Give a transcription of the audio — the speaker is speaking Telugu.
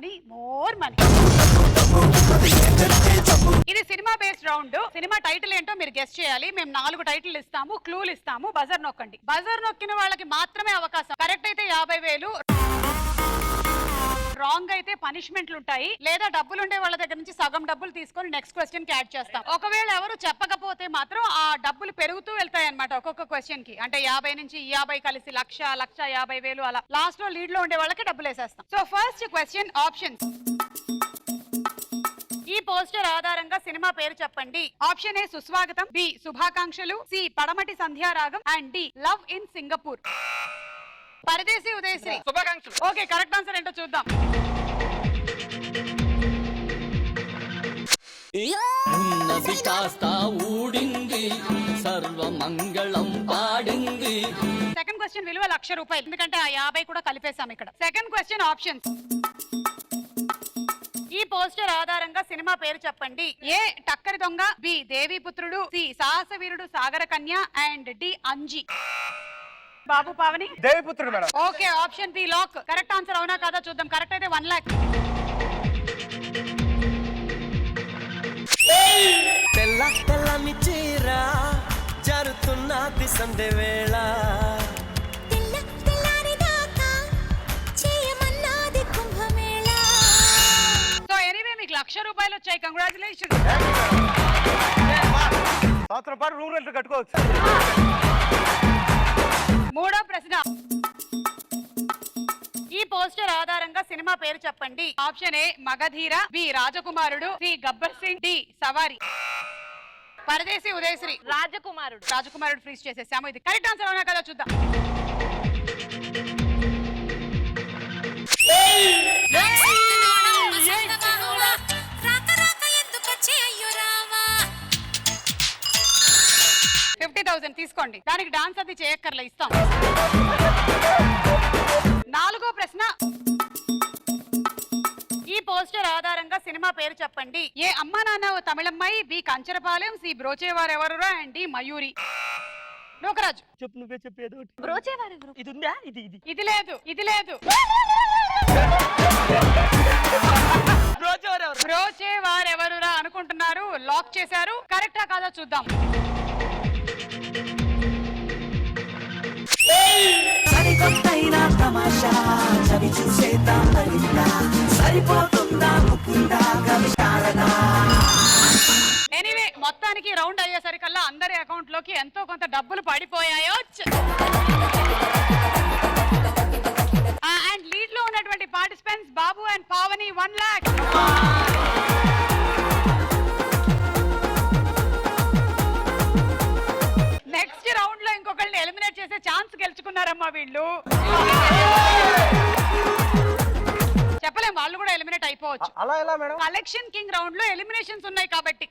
Money more money. ఇది cinema based round. Cinema title ఏంటో మీరు గెస్ చేయాలి. మేము 4 టైటిల్ ఇస్తాము, క్లూలు ఇస్తాము, బజర్ నొక్కండి. బజర్ నొక్కిన వాళ్ళకి మాత్రమే అవకాశం. కరెక్ట్ అయితే 50,000, రాంగ్ అయితే పనిష్మెంట్లు ఉంటాయి, లేదా డబ్బులు ఉండే వాళ్ళ దగ్గర నుంచి సగం డబ్బులు తీసుకొని నెక్స్ట్ క్వశ్చన్ కి యాడ్ చేస్తాం. ఒకవేళ ఎవరు చెప్పకపోతే మాత్రం ఆ డబ్బులు పెరుగుతూ వెళ్తాయి అన్నమాట ఒక్కొక్క క్వశ్చన్ కి. అంటే 50 నుంచి 50 కలిసి 1,50,000 అలా లాస్ట్ లో లీడ్ లో ఉండే వాళ్ళకి డబ్బులు వేసేస్తాం. So first question options. ఈ పోస్టర్ ఆధారంగా సినిమా పేరు చెప్పండి. Option A Suswagatham, B Subhakankshalu, C Padamati Sandhyaragam and D love in Singapore. Paradesi Udayasri. శుభాకాంక్షలు. ఓకే, కరెక్ట్ ఆన్సర్ ఏంటో చూద్దాం. ఉన్నది కాస్త ఊడింది, సర్వమంగళం పాడింది. సెకండ్ క్వశ్చన్ విలువ 1,00,000 రూపాయలు, ఎందుకంటే ఆ 50 కూడా కలిపేశాం ఇక్కడ. Second question options. ఈ పోస్టర్ ఆధారంగా సినిమా పేరు చెప్పండి. ఏ టక్కరి దొంగ, B Deviputrudu, C Sahasa Veerudu Sagara Kanya and D Anji. Babu Pavani. Deviputrudu madam. Okay, option B lock. Correct answer అవునా కాదా చూద్దాం. కరెక్ట్ అయితే 1 లక్ష. తెల్ల తెల్లని చీర జరుతున్నది సంధ్య వేళ, సో ఎనీవే మీకు 1,00,000 రూపాయలు వచ్చాయి. కంగ్రాచులేషన్. సంవత్సరం పాటు రూమ్ రెంట్ కట్టుకోవచ్చు. మూడో ప్రశ్న. ఈ పోస్టర్ ఆధారంగా సినిమా పేరు చెప్పండి. ఆప్షన్ ఏ మగధీర, బి రాజకుమారుడు, సి గబ్బర్ సింగ్, డి సవారి. పరదేశీ ఉదయశ్రీ. రాజకుమారుడు. రాజకుమారుడు ఫ్రీజ్ చేసేసాము. ఇది కరెక్ట్ ఆన్సర్ అవునా కదా చూద్దాం. $50,000 తీసుకోండి. దానికి డాన్స్ అది చేయక్కర్లే, ఇస్తాం. నాలుగో ప్రశ్న. ఈ పోస్టర్ ఆధారంగా సినిమా పేరు చెప్పండి. A Amma Nanna O Tamilammayi, B Kancharapalem, C Brochevarevarura and D Mayuri. Lokaraju. చెప్పు, నువ్వే చెప్పేది. బ్రోచేవారెవరు? ఇది ఉందా? ఇది ఇది ఇది లేదు, ఇది లేదు. బ్రోచేవారెవరురా అనుకుంటున్నారు, లాక్ చేశారు. కరెక్టా కాదా చూద్దాం. సరికొత్తైన తమాషా చవి చూసేద్దాం మరిందా, సరిపోతుందా ముకుందా కవిశారదా. ఎనీవే మొత్తానికి రౌండ్ అయ్యేసరికల్లా అందరి అకౌంట్ లోకి ఎంతో కొంత డబ్బులు పడిపోయాయో. అండ్ లీడ్ లో ఉన్నటువంటి participants Babu and Pavani 1 lakh. Next round లో ఇంకొకళ్ళని ఎలిమినేట్ చేసే ఛాన్స్ గెలుచుకున్నారమ్మా వీళ్ళు. చెప్పలేం, వాళ్ళు కూడా ఎలిమినేట్ అయిపోవచ్చు. అలా ఎలా మేడం? కలెక్షన్ కింగ్ రౌండ్ లో ఎలిమినేషన్స్ ఉన్నాయి కాబట్టి.